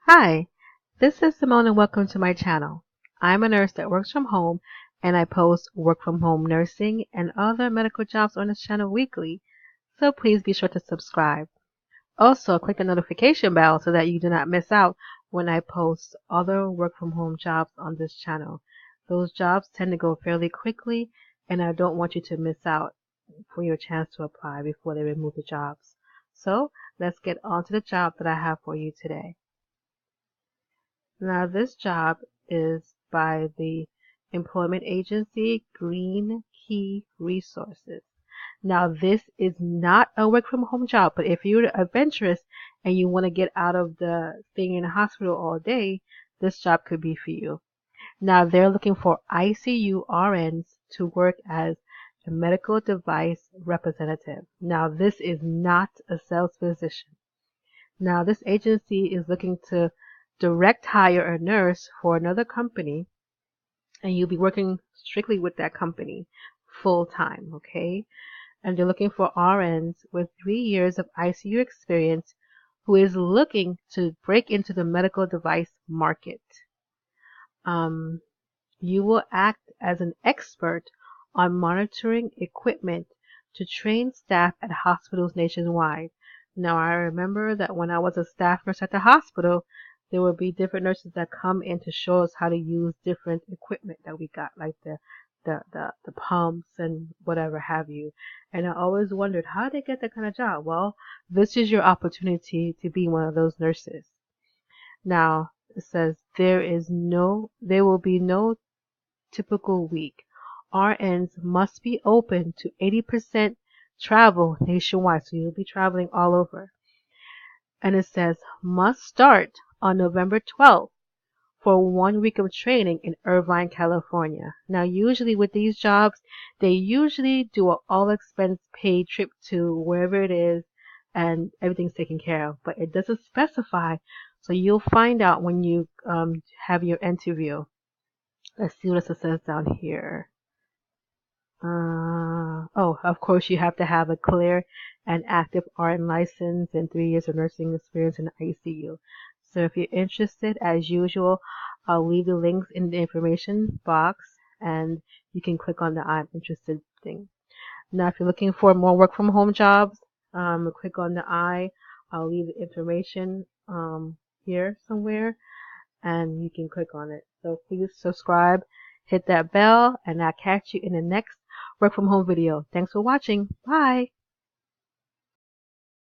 Hi, this is Simone and welcome to my channel. I'm a nurse that works from home and I post work from home nursing and other medical jobs on this channel weekly, so please be sure to subscribe. Also, click the notification bell so that you do not miss out when I post other work from home jobs on this channel. Those jobs tend to go fairly quickly and I don't want you to miss out for your chance to apply before they remove the jobs. So, let's get on to the job that I have for you today. Now, this job is by the employment agency Green Key Resources. Now, this is not a work from home job, but if you're adventurous and you want to get out of the thing in the hospital all day, this job could be for you. Now, they're looking for ICU RNs to work as a medical device representative. Now, this is not a sales position. Now, this agency is looking to direct hire a nurse for another company, and you'll be working strictly with that company full time, okay? And they're looking for RNs with 3 years of ICU experience who is looking to break into the medical device market. Um, you will act as an expert on monitoring equipment to train staff at hospitals nationwide. Now, I remember that when I was a staff nurse at the hospital, there would be different nurses that come in to show us how to use different equipment that we got, like the pumps and whatever have you. And I always wondered, how did they get that kind of job? Well, this is your opportunity to be one of those nurses. Now, it says there will be no typical week. RNs must be open to 80% travel nationwide, so you'll be traveling all over. And it says must start on November 12th for 1 week of training in Irvine, California. Now, usually with these jobs, they usually do an all expense paid trip to wherever it is and everything's taken care of, but it doesn't specify. So you'll find out when you have your interview. Let's see what it says down here. Oh, of course, you have to have a clear and active RN license and 3 years of nursing experience in the ICU. So if you're interested, as usual, I'll leave the links in the information box and you can click on the I'm interested thing. Now, if you're looking for more work from home jobs, click on the I'll leave the information here somewhere and you can click on it. So please subscribe, hit that bell, and I'll catch you in the next work from home video. Thanks for watching. Bye.